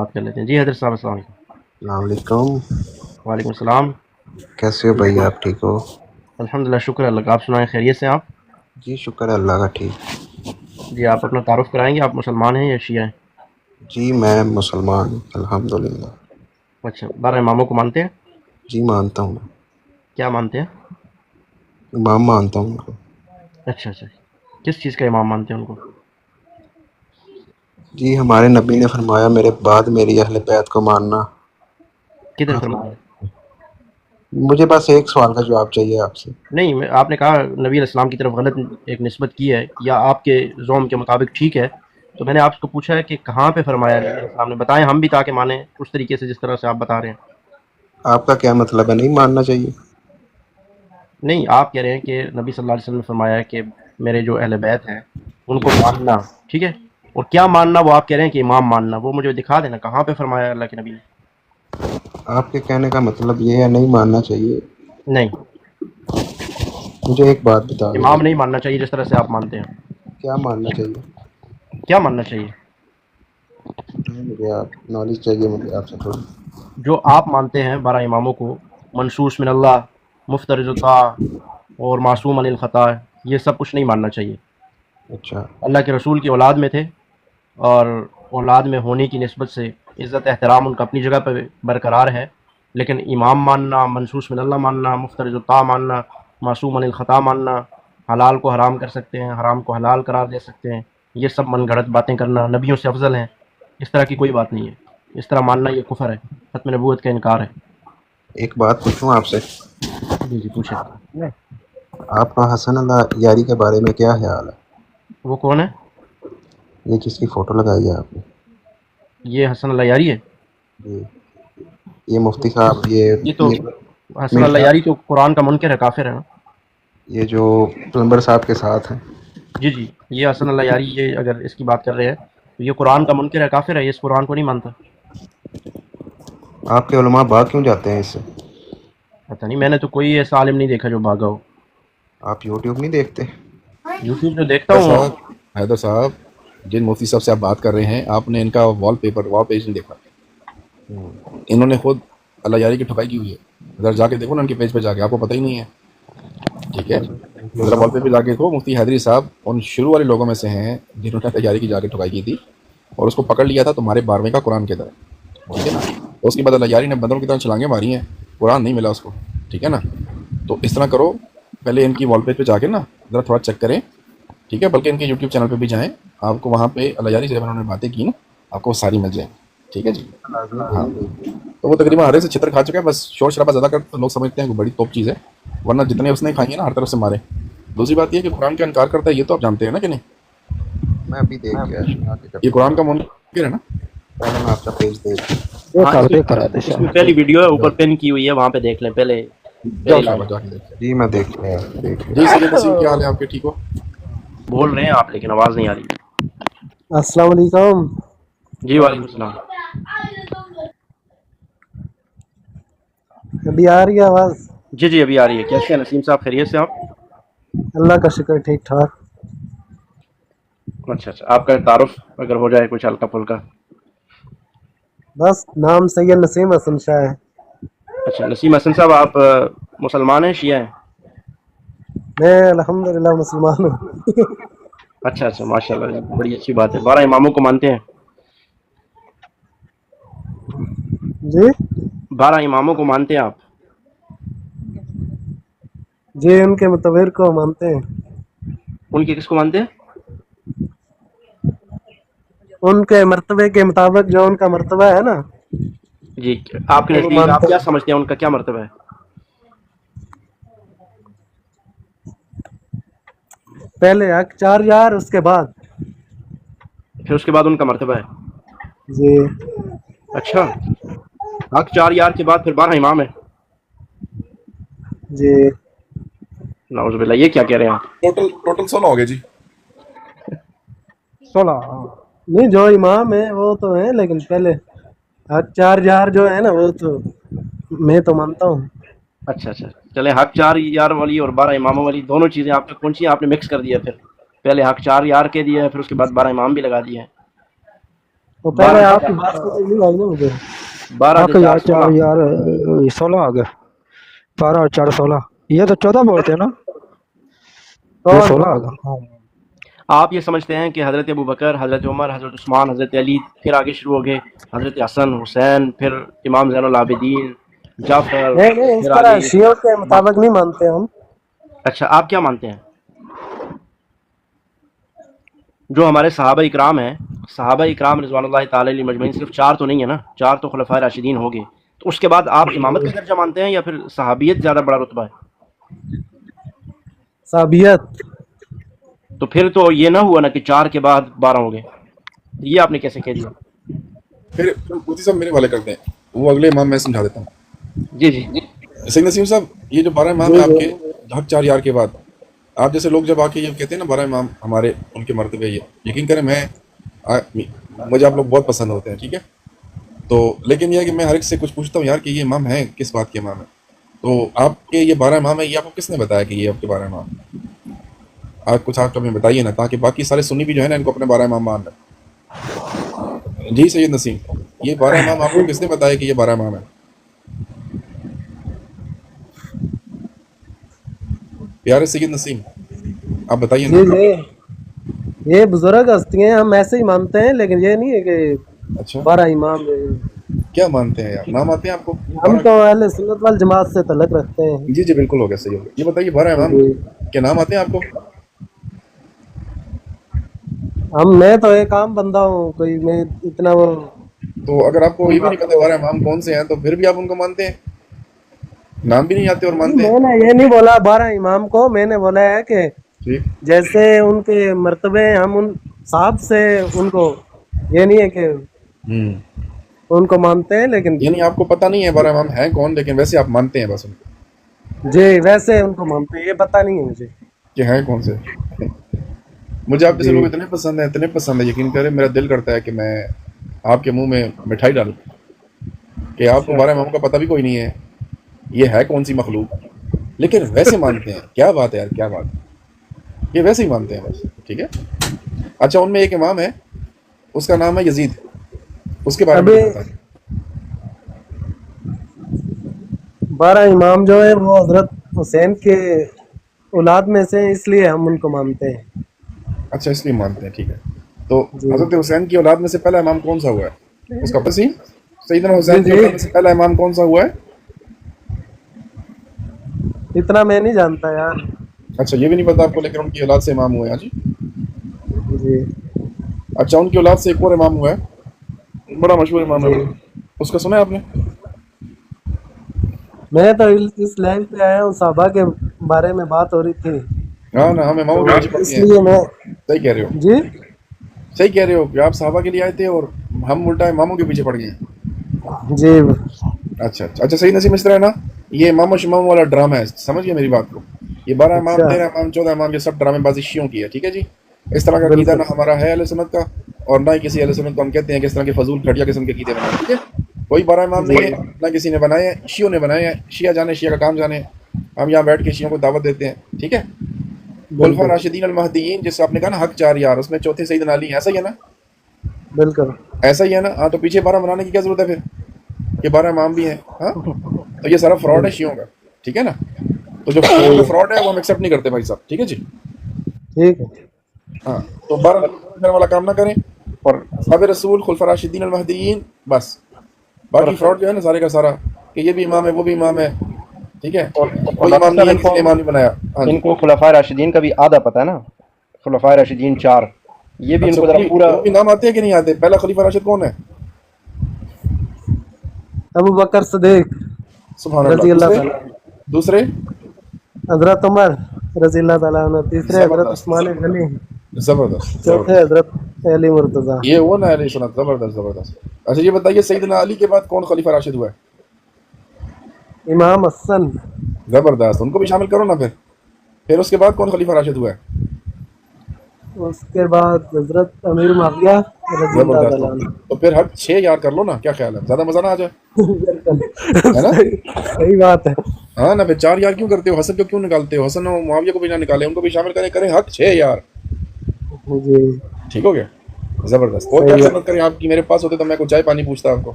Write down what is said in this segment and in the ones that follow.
بات کر لیتے ہیں. جی حضرت صاحب السلام علیکم. السلام علیکم. وعلیکم السلام. کیسے ہو بھائی؟ آپ ٹھیک ہو؟ الحمدللہ شکر اللہ کا. آپ سنائیں خیریت سے ہیں آپ؟ جی شکر ہے اللہ کا ٹھیک. جی آپ اپنا تعارف کرائیں گے, آپ مسلمان ہیں یا شیعہ ہیں؟ جی میں مسلمان ہوں الحمدللہ. اچھا, 12 اماموں کو مانتے ہیں؟ جی مانتا ہوں. کیا مانتے ہیں؟ امام مانتا ہوں ان کو. اچھا اچھا, کس چیز کا امام مانتے ہیں ان کو؟ جی ہمارے نبی نے فرمایا میرے بعد میری اہل بیت کو ماننا. کدھر فرمایا؟ مجھے بس ایک سوال کا جواب چاہیے آپ سے. نہیں, آپ نے کہا نبی علیہ السلام کی طرف غلط ایک نسبت کی ہے, یا آپ کے زوم کے مطابق ٹھیک ہے, تو میں نے آپ کو پوچھا ہے کہ کہاں پہ فرمایا نبی علیہ السلام نے, بتائیں ہم بھی تاکہ مانیں اس طریقے سے جس طرح سے آپ بتا رہے ہیں. آپ کا کیا مطلب ہے, نہیں ماننا چاہیے؟ نہیں, آپ کہہ رہے ہیں کہ نبی صلی اللہ علیہ وسلم نے فرمایا ہے کہ میرے جو اہل بیت ہیں ان کو ماننا, ٹھیک ہے, اور کیا ماننا وہ آپ کہہ رہے ہیں کہ امام ماننا, وہ مجھے دکھا دینا کہاں پہ فرمایا اللہ کے نبی نے. آپ کے کہنے کا مطلب یہ ہے نہیں ماننا چاہیے. نہیں, مجھے ایک بات بتا دیں, امام نہیں ماننا چاہیے جس طرح سے آپ مانتے ہیں. کیا ماننا چاہیے؟ کیا ماننا چاہیے؟ مجھے آپ نالج چاہیے مجھے آپ سے تھوڑی. جو آپ مانتے ہیں 12 اماموں کو, منصوص من اللہ, مفترض الطاع اور معصوم عن الخطا, یہ سب کچھ نہیں ماننا چاہیے. اچھا. اللہ کے رسول کی اولاد میں تھے, اور اولاد میں ہونے کی نسبت سے عزت احترام ان کا اپنی جگہ پہ برقرار ہے, لیکن امام ماننا, منصوص من اللہ ماننا, مفترض الطاع ماننا, معصوم عن الخطا ماننا, حلال کو حرام کر سکتے ہیں, حرام کو حلال قرار دے سکتے ہیں, یہ سب من گھڑت باتیں کرنا, نبیوں سے افضل ہیں, اس طرح کی کوئی بات نہیں ہے. اس طرح ماننا یہ کفر ہے, ختم نبوت کا انکار ہے. ایک بات پوچھوں آپ سے, جی جی پوچھیں. آپ کا حسن اللہ یاری کے بارے میں کیا خیال ہے؟ وہ کون ہے؟ یہ کس کی فوٹو لگائی ہے آپ نے؟ یہ حسن اللہ یاری ہے. جی یہ مفتی صاحب, یہ تو یہ حسن اللہ مرزا, یاری تو قرآن کا منکر ہے, کافر ہے نا. یہ جو پلمبر صاحب کے ساتھ ہیں. جی جی, یہ حسن اللہ یاری, یہ اگر اس کی بات کر رہے ہیں تو یہ قرآن کا منکر ہے, کافر ہے, یہ اس قرآن کو نہیں مانتا. آپ کے علماء بھاگ کیوں جاتے ہیں اس سے؟ پتہ نہیں, میں نے تو کوئی ایسا عالم نہیں دیکھا جو بھاگا ہو. آپ یوٹیوب نہیں دیکھتے؟ یوٹیوب جو دیکھتا حیدر ہوں. صاحب حیدر صاحب جن مفتی صاحب سے آپ بات کر رہے ہیں, آپ نے ان کا وال پیج نہیں دیکھا. انہوں نے خود اللہ یاری کی ٹھکائی کی ہوئی ہے. ذرا جا کے دیکھو نا ان کے پیج پہ جا کے, آپ کو پتہ ہی نہیں ہے. ٹھیک ہے, ذرا وال پیج پہ جا کے دیکھو. مفتی حیدری صاحب ان شروع والے لوگوں میں سے ہیں جنہوں نے اللہ یاری کی جا کے ٹھکائی کی تھی, اور اس کو پکڑ لیا تھا تمہارے 12ویں کا قرآن کے طرح. ٹھیک ہے نا, اس کے بعد اللہ یاری نے بدروں کی طرح چھلانگیں ماری ہیں, قرآن نہیں ملا اس کو. ٹھیک ہے نا, تو اس طرح کرو, پہلے ان کی وال پیج پہ جا کے نا ذرا تھوڑا چیک کریں. ٹھیک ہے, بلکہ ان کے یوٹیوب چینل پہ بھی جائیں, آپ کو وہاں پہ اللہ یاری سے انہوں نے باتیں کی نا, آپ کو وہ ساری مل جائیں. ٹھیک ہے جی. ہاں, تو وہ تقریباً ہر سے چھتر کھا چکا ہے, بس شور شرابہ زیادہ کرتے تو لوگ سمجھتے ہیں کہ بڑی توپ چیز ہے, ورنہ جتنے اس نے کھائی ہیں نا ہر طرف سے مارے. دوسری بات یہ کہ قرآن کا انکار کرتا ہے, یہ تو آپ جانتے ہیں نا کہ نہیں. میں ابھی دیکھ کے یہ قرآن کا منکر ہے نا. پہلے میں آپ کا پیج دیکھ. ہاں, اس میں پہلی ویڈیو ہے اوپر پن کی ہوئی ہے, وہاں پہ دیکھ لیں پہلے. جاؤ شاباش, جا کے دیکھیں. جی میں دیکھ لیا دیکھ لیا. جی سید نسیم, کیا حال ہے آپ کے؟ ٹھیک ہو؟ بول رہے ہیں آپ لیکن آواز نہیں آ رہی. السلام علیکم. جی وعلیکم السلام. ابھی آ رہی ہے آواز؟ جی جی ابھی آ رہی ہے. کیسے ہیں نسیم صاحب, خیریت سے آپ؟ اللہ کا شکر, ٹھیک ٹھاک. اچھا اچھا, آپ کا تعارف اگر ہو جائے کچھ ہلکا پھلکا. بس نام سید نسیم حسن شاہ ہے. اچھا, نسیم حسن صاحب آپ مسلمان ہیں شیعہ ہیں؟ میں الحمدللہ مسلمان ہوں. اچھا اچھا, ماشاء اللہ, بڑی اچھی بات ہے. 12 اماموں کو مانتے ہیں؟ جی 12 اماموں کو مانتے ہیں آپ؟ جی, ان کے متبر کو مانتے ہیں. ان کے کس کو مانتے ہیں؟ ان کے مرتبے کے مطابق, جو ان کا مرتبہ ہے نا. جی, آپ کے وہ نزدیک آپ مانتے کیا ہیں. سمجھتے ہیں ان کا کیا مرتبہ ہے؟ پہلے حق 4 یار, اس کے بعد. پھر اس کے بعد ان کا مرتبہ ہے. جی اچھا, حق 4 یار کے بعد پھر 12 امام ہے. جی. نعوذ باللہ, یہ کیا کہہ رہے ہیں آپ؟ ٹوٹل 16 ہو گئے جی. 16 نہیں, جو امام ہے وہ تو ہے, لیکن پہلے حق 4 یار جو ہے نا, وہ تو میں تو مانتا ہوں. اچھا اچھا, چلے, حق 4 یار والی اور 12 اماموں والی دونوں چیزیں آپ تک پہنچی ہیں, آپ نے مکس کر دیا. پھر پہلے حق 4 یار کے دیا ہے, پھر اس کے بعد 12 امام بھی لگا دیے ہیں. وہ پہلے آپ کی بات سمجھ نہیں آئی نا مجھے. 12 آپ سے یار 4 16. یار 16 آ گئے. 12 اور 4 16. یہ تو 14 بولتے ہیں نا. یہ 16 آ گئے. ہاں. آپ یہ سمجھتے ہیں کہ حضرت ابو بکر، حضرت عمر، حضرت عثمان، حضرت علی، پھر آگے شروع ہو گئے حضرت حسن، حسین، پھر امام زین العابدین، جعفر، نہیں اس پھر طرح آگے. شیعوں کے مطابق نہیں مانتے ہم. اچھا آپ کیا مانتے ہیں؟ جو ہمارے صحابہ اکرام ہیں، صحابہ اکرام رضوان اللہ تعالی علیہ مجمعین، صرف 4 تو نہیں ہے نا، 4 تو خلفائے راشدین ہو گئے. تو اس کے بعد آپ امامت کا درجہ مانتے ہیں یا پھر صحابیت زیادہ بڑا رتبہ ہے؟ صحابیت. تو پھر تو یہ نہ ہوا نا کہ 4 کے بعد 12 ہو گئے. یہ آپ نے کیسے کہہ دیا؟ پھر مفتی صاحب میرے والے کرتے ہیں، وہ اگلے امام میں سمجھا دیتا ہوں. جی جی. سید نسیم صاحب یہ جو 12 امام ہیں آپ کے حق 4 یار کے بعد، آپ جیسے لوگ جب آ کے یہ کہتے ہیں نا 12 امام ہمارے ان کے مرتبے، یہ یقین کریں مجھے آپ لوگ بہت پسند ہوتے ہیں، ٹھیک ہے. تو لیکن یہ ہے کہ میں ہر ایک سے کچھ پوچھتا ہوں یار کہ یہ امام ہیں کس بات کے امام ہیں. تو آپ کے یہ 12 امام ہیں، یہ آپ کو کس نے بتایا کہ یہ آپ کے 12 امام ہیں؟ آپ کچھ آپ ہمیں بتائیے نا، تاکہ باقی سارے سنی بھی جو ہے نا ان کو اپنے 12 امام مان لیں. جی سید نسیم، یہ 12 امام آپ کو کس نے بتایا کہ یہ 12 امام ہیں؟ پیارے سید نسیم آپ بتائیے نا. جی یہ بزرگ ہستی ہیں، ہم ایسے ہی مانتے ہیں، لیکن یہ نہیں ہے کہ اچھا 12 امام ہیں. کیا مانتے ہیں یار، نام آتے ہیں آپ کو؟ ہم تو اہل سنت والجماعت سے تعلق رکھتے ہیں. جی بالکل ہو گیا، صحیح ہو گیا. یہ بتائیے 12 امام جی. کے نام آتے ہیں آپ کو؟ میں تو ایک عام بندہ ہوں، کوئی میں اتنا وہ. تو اگر آپ کو یہ بھی نہیں پتا 12 امام کون سے ہیں تو پھر بھی آپ ان کو مانتے ہیں؟ نام بھی نہیں آتے اور مانتے ہیں؟ میں نے یہ نہیں بولا 12 امام کو، میں نے بولا ہے کہ ٹھیک. جیسے ان کے مرتبے ہم ان صاحب سے ان کو یہ نہیں ہے کہ ان کو مانتے ہیں، لیکن یعنی آپ کو پتہ نہیں ہے 12 امام ہیں کون، لیکن ویسے آپ مانتے ہیں بس ان کو جی ویسے ان کو مانتے ہیں. یہ پتہ نہیں ہے مجھے کہ ہیں کون سے. مجھے آپ جیسے لوگ اتنے پسند ہیں، یقین کریں میرا دل کرتا ہے کہ میں آپ کے منہ میں مٹھائی ڈالوں کہ آپ کو 12 امام کا پتہ بھی کوئی نہیں ہے، یہ ہے کون سی مخلوق، لیکن ویسے مانتے ہیں. کیا بات ہے یار، کیا بات ہے. یہ ویسے ہی مانتے ہیں بس، ٹھیک ہے. اچھا ان میں ایک امام ہے، اس کا نام ہے یزید، اس کے بارے میں پتہ ہے؟ 12 امام جو ہے وہ حضرت حسین کے اولاد میں سے ہیں، اس لیے ہم ان کو مانتے ہیں. اچھا اس لیے مانتے ہیں، ٹھیک ہے. تو حضرت حسین کی اولاد میں سے پہلا امام کون سا ہوا ہے اس کا پسی؟ سیدنا حسین کی اولاد میں سے پہلا امام کون سا ہوا ہے؟ اتنا میں نہیں جانتا یار. اچھا یہ بھی نہیں پتا آپ کو، لیکن ان کی اولاد سے امام ہوئے ہیں. جی جی. اچھا ان کی اولاد سے ایک اور امام ہوا ہے، بڑا مشہور امام ہے، اس کا سنا ہے آپ نے؟ میں تو اس لائن پہ آیا ہوں، صحابہ کے بارے میں بات ہو رہی تھی. ہاں نا، ہم اماموں کے پیچھے پڑ اس گئے ہیں. لیے میں صحیح کہہ رہے ہو، جی صحیح کہہ رہے ہو کہ آپ صحابہ کے لیے آئے تھے اور ہم الٹا اماموں کے پیچھے پڑ گئے ہیں. جی اچھا صحیح نصیب اس طرح ہے نا، یہ امام و شمام والا ڈرامہ ہے، سمجھ گئے میری بات کو. یہ 12 امام، 13 امام، 14 امام، یہ سب ڈرامے بازی شیعوں کی ہے، ٹھیک ہے جی. اس طرح کا عقیدہ نہ ہمارا ہے اہل سنت کا، اور نہ ہی کسی اہل سنت کو ہم کہتے ہیں کہ اس طرح کے فضول گھٹیا قسم کے عقیدے بنائے، ٹھیک ہے. کوئی 12 امام نہیں ہے، نہ کسی نے بنائے ہیں، شیعوں نے بنائے ہیں. شیعہ جانے، شیعہ کا کام جانے. ہم یہاں بیٹھ کے شیعوں کو دعوت دیتے ہیں، ٹھیک ہے. خلفاء راشدین المہدیین جس آپ نے کہا نا حق 4 یار، اس میں چوتھے سیدنا علی، ایسا ہی ہے نا؟ بالکل ایسا ہی ہے نا. ہاں تو پیچھے 12 بنانے کی کیا ضرورت ہے پھر کہ 12 امام بھی ہیں؟ ہاں تو یہ سارا فراڈ ہے شیعوں کا، ٹھیک ہے نا. تو جو فراڈ ہے وہ ہم ایکسیپٹ نہیں کرتے بھائی صاحب، ٹھیک ہے جی. ٹھیک ہے. ہاں تو 12 والا کام نہ کریں، اور اصحاب رسول، خلفاء راشدین المہدیین، بس. باقی فراڈ جو ہے نا سارے کا سارا کہ یہ بھی امام ہے وہ بھی امام ہے، ٹھیک ہے. کوئی امام نہیں ہے، کسی نے امام نہیں بنایا. ہاں جی. ان کو خلفائے راشدین کا بھی آدھا پتہ ہے نا، خلفائے راشدین 4، یہ بھی ان اچھا کو ذرا پورا. وہ بھی نام آتے ہیں کہ نہیں آتے؟ پہلا خلیفہ راشد کون ہے؟ ابو بکر صدیق سبحان رضی اللہ. اللہ تعالیٰ، دوسرے حضرت عمر رضی اللہ تعالیٰ عنہ، تیسرے حضرت زبردست عثمان غنی، زبردست چوتھے زبردست. حضرت علی مرتضیٰ. یہ ہوا نا علیہ سنت، زبردست زبردست. اچھا یہ بتائیے سیدنا علی کے بعد کون خلیفہ راشد ہوا ہے؟ امام حسن. زبردست، ان کو بھی شامل کرو نا پھر اس کے بعد کون خلیفہ راشد ہوا ہے؟ اس کے بعد حضرت امیر معاویہ رضی اللہ زبردست. تعالیٰ عنہ. تو پھر حق 6 یار کر لو نا، کیا خیال ہے؟ زیادہ مزہ نہ آ جائے؟ ہے نا؟ صحیح بات ہے. ہاں نا. پھر 4 یار کیوں کرتے ہو؟ حسن کو کیوں نکالتے ہو؟ حسن و معاویہ کو بھی نہ نکالے، ان کو بھی شامل کریں حق 6 یار. جی ٹھیک ہو گیا. زبردست. اور کیا خدمت کریں آپ کی, میرے پاس ہوتے تو میں کوئی چائے پانی پوچھتا آپ کو.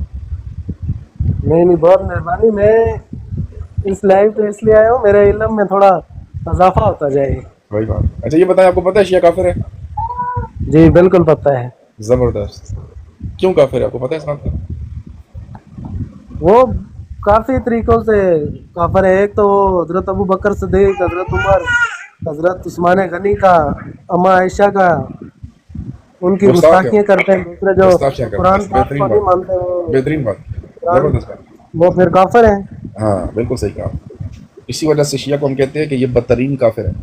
نہیں بہت مہربانی. میں اس لائیو پہ اس لیے آیا ہوں میرے علم میں تھوڑا اضافہ ہوتا جائے. وہی بات. اچھا یہ بتائیں, آپ کو پتہ ہے شیعہ کافر ہے؟ جی بالکل پتہ ہے. زبردست. کیوں کافر ہے آپ کو پتہ ہے اس بات کا؟ وہ کافی طریقوں سے کافر ہے. ایک تو وہ حضرت ابو بکر صدیق, حضرت عمر, حضرت عثمان غنی کا, اما عائشہ کا, ان کی گستاخ ہے, گستاخیاں کرتے ہیں. دوسرے جو گستاخیاں کرتے قرآن ہیں. پاک کو بہترین نہیں بات, مانتے وہ بہترین بات, قرآن, زبردست بات. وہ پھر کافر ہیں. ہاں بالکل صحیح کہا. اسی وجہ سے شیعہ کو ہم کہتے ہیں کہ یہ بدترین کافر ہے.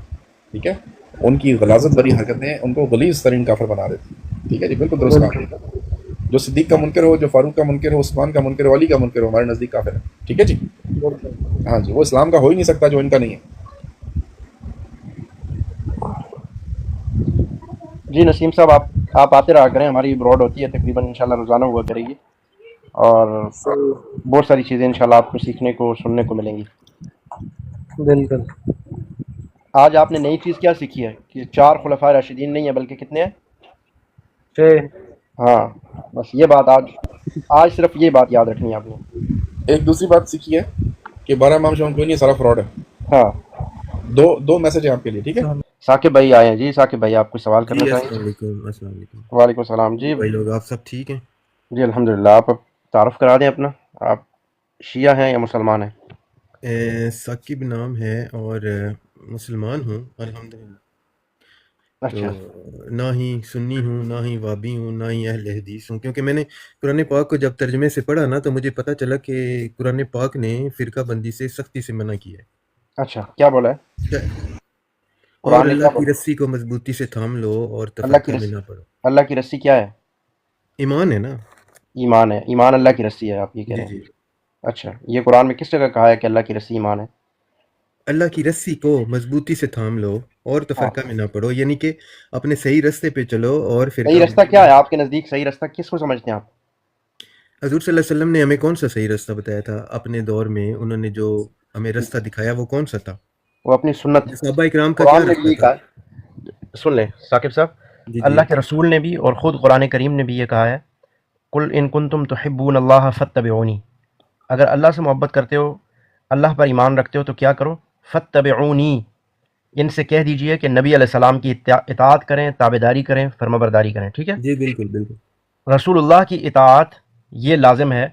ٹھیک ہے, ان کی غلاظت بری حرکتیں ان کو غلیظ ترین کافر بنا دیتی. ٹھیک ہے جی, بالکل درست کہا. جو صدیق کا منکر ہو, جو فاروق کا منکر ہو, عثمان کا منکر ہو, علی کا منکر ہو, ہمارے نزدیک کافر ہے. ٹھیک ہے جی. ہاں جی, وہ اسلام کا ہو ہی نہیں سکتا جو ان کا نہیں ہے. جی نسیم صاحب, آپ آتے رہا کریں, ہماری براڈ ہوتی ہے تقریباً انشاءاللہ روزانہ ہوا کرے گی, اور بہت ساری چیزیں انشاءاللہ آپ کو سیکھنے کو سننے کو ملیں گی. بالکل. آج آپ نے نئی چیز کیا سیکھی ہے کہ 4 خلفائے راشدین نہیں ہیں بلکہ کتنے ہیں؟ 6. ہاں بس یہ بات آج صرف یہ بات یاد رکھنی ہے آپ نے. ایک دوسری بات سیکھی ہے کہ 12 امام شامل کوئی نہیں, سارا فراڈ ہے. ہاں, دو میسج ہیں آپ کے لیے. ٹھیک ہے, ثاقب بھائی آئے ہیں. جی ثاقب بھائی, آپ کچھ سوال کرنا جی چاہیں گے؟ السلام علیکم. السلام علیکم وعلیکم السلام. جی بھائی لوگ, آپ سب ٹھیک ہیں؟ جی الحمدللہ. آپ تعارف کرا دیں اپنا, آپ شیعہ ہیں یا مسلمان ہیں؟ ثاقب نام ہے اور مسلمان ہوں الحمدللہ. تو اچھا نہ ہی سنی ہوں, نہ ہی وابی ہوں, نہ ہی اہل حدیث ہوں, کیونکہ میں نے قرآن پاک کو جب ترجمے سے پڑھا نا تو مجھے پتہ چلا کہ قرآن پاک نے فرقہ بندی سے سختی سے منع کیا اچھا, کیا بولا ہے ہے. اور قرآن نے؟ کیا اللہ کی بولا؟ رسی کو مضبوطی سے تھام لو اور اللہ کی تفرقہ میں رسی, نہ پڑو. اللہ کی رسی کیا ہے؟ ایمان ہے نا. ایمان ہے. ایمان اللہ کی رسی ہے, آپ یہ کہہ جی رہے ہیں. جی, اچھا, یہ قرآن میں کس جگہ کہا ہے کہ اللہ کی رسی ایمان ہے؟ اللہ کی رسی کو مضبوطی سے تھام لو اور ہاں, تفرقہ میں نہ پڑو, یعنی کہ اپنے صحیح رستے پہ چلو اور صحیح فرقہ رستہ کیا ہے آپ کے نزدیک؟ صحیح رستہ کس کو سمجھتے ہیں آپ؟ حضور صلی اللہ علیہ وسلم نے ہمیں کون سا صحیح رستہ بتایا تھا اپنے دور میں؟ انہوں نے جو ہمیں رستہ دکھایا وہ کون سا تھا؟ وہ اپنی سنت. صحابہ اکرام کا کیا قرآن نے بھی رستہ یہ تھا؟ کہا, سن لیں ثاقب صاحب, جی جی اللہ کے رسول نے بھی اور خود قرآن کریم نے بھی یہ کہا ہے, قل ان کنتم تحبون اللہ فاتبعونی, اگر اللہ سے محبت کرتے ہو, اللہ پر ایمان رکھتے ہو تو کیا کرو؟ فاتبعونی, ان سے کہہ دیجئے کہ نبی علیہ السلام کی اطاعت کریں, تابعداری کریں, فرمانبرداری کریں. ٹھیک ہے, جی, بالکل بالکل. رسول اللہ کی اطاعت یہ لازم ہے.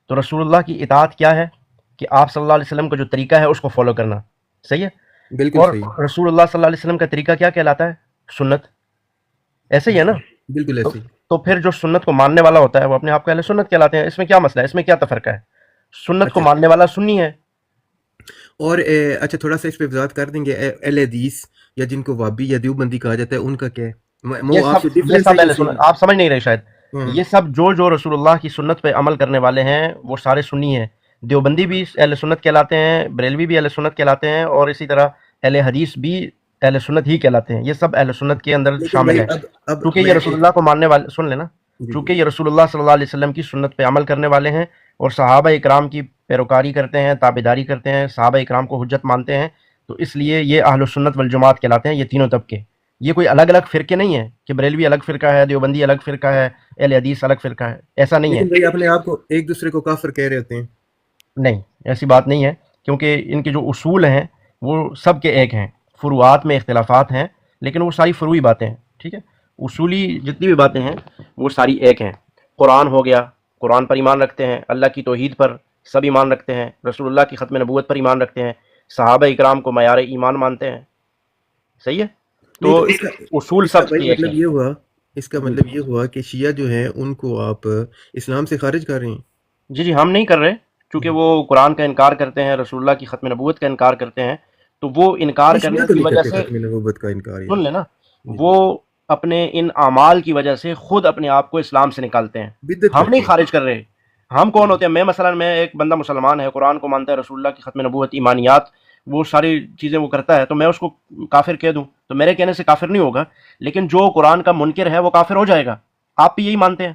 تو رسول اللہ کی اطاعت کیا ہے کہ آپ صلی اللہ علیہ وسلم کا جو طریقہ ہے اس کو فالو کرنا. صحیح ہے. بالکل اور صحیح. رسول اللہ صلی اللہ علیہ وسلم کا طریقہ کیا کہلاتا ہے؟ سنت. ایسے ہی ہے نا. بالکل تو ایسے ہی. تو پھر جو سنت کو ماننے والا ہوتا ہے وہ اپنے آپ کو اہل سنت کہلاتے ہیں. اس میں کیا مسئلہ ہے؟ اس میں کیا تفرقہ ہے؟ سنت کو اچھا, ماننے والا سنی ہے. اور اچھا تھوڑا سا اس پہ وضاحت کر دیں گے, اہل حدیث یا جن کو وابی یا دیوبندی کہا جاتا ہے ان کا کیا ہے؟ یہ وہ آپ سے سب ڈفرینس ہے اہل یا سنت, سیم؟ آپ سمجھ نہیں رہے شاید. ہاں, یہ سب جو رسول اللہ کی سنت پہ عمل کرنے والے ہیں وہ سارے سنی ہیں. دیوبندی بھی اہل سنت کہلاتے ہیں, بریلوی بھی اہل سنت کہلاتے ہیں, اور اسی طرح اہل حدیث بھی اہل سنت ہی کہلاتے ہیں. یہ سب اہل سنت کے اندر لیکن شامل بھائی ہیں. اب چونکہ یہ میں رسول اللہ کو ماننے والے, سن لینا, جی جی چونکہ یہ رسول اللہ صلی اللہ علیہ وسلم کی سنت پہ عمل کرنے والے ہیں اور صحابہ اکرام کی پیروکاری کرتے ہیں, تابعداری کرتے ہیں, صحابہ اکرام کو حجت مانتے ہیں, تو اس لیے یہ اہل السنت والجماعت کہلاتے ہیں. یہ تینوں طبقے, یہ کوئی الگ الگ فرقے نہیں ہیں کہ بریلوی الگ فرقہ ہے, دیوبندی الگ فرقہ ہے, اہل حدیث الگ فرقہ ہے. ایسا نہیں ہے. لیکن بھائی اپنے آپ کو ایک دوسرے کو کافر کہہ رہے ہوتے ہیں. نہیں, ایسی بات نہیں ہے, کیونکہ ان کے جو اصول ہیں وہ سب کے ایک ہیں. فروعات میں اختلافات ہیں لیکن وہ ساری فروعی باتیں ہیں. ٹھیک ہے, اصولی جتنی بھی باتیں ہیں وہ ساری ایک ہیں. قرآن ہو گیا, قرآن پر ایمان رکھتے ہیں, اللہ کی توحید پر سب ایمان رکھتے ہیں, رسول اللہ کی ختم نبوت پر ایمان رکھتے ہیں, صحابہ اکرام کو معیار ایمان مانتے ہیں. صحیح ہے. نہیں تو تو اصول اس کا سب بھائی کے ایک مطلب ہیں. یہ ہوا, اس کا مطلب یہ ہوا کہ شیعہ جو ہیں ان کو آپ اسلام سے خارج کر رہے ہیں. جی جی, ہم نہیں کر رہے, چونکہ وہ قرآن کا انکار کرتے ہیں, رسول اللہ کی ختم نبوت کا انکار کرتے ہیں, تو وہ انکار نہیں, کرنے شیعہ تو کی نہیں وجہ کرتے سے, ختم نبوت کا انکار یار. سن لینا, جی وہ اپنے ان اعمال کی وجہ سے خود اپنے آپ کو اسلام سے نکالتے ہیں. بدعت ہم نہیں کرتے ہیں. خارج کر رہے. ہم کون ہوتے ہیں؟ میں مثلا, میں ایک بندہ مسلمان ہے, قرآن کو مانتا ہے, رسول اللہ کی ختم نبوت, ایمانیات, وہ ساری چیزیں وہ کرتا ہے, تو میں اس کو کافر کہہ دوں تو میرے کہنے سے کافر نہیں ہوگا. لیکن جو قرآن کا منکر ہے وہ کافر ہو جائے گا. آپ بھی یہی مانتے ہیں؟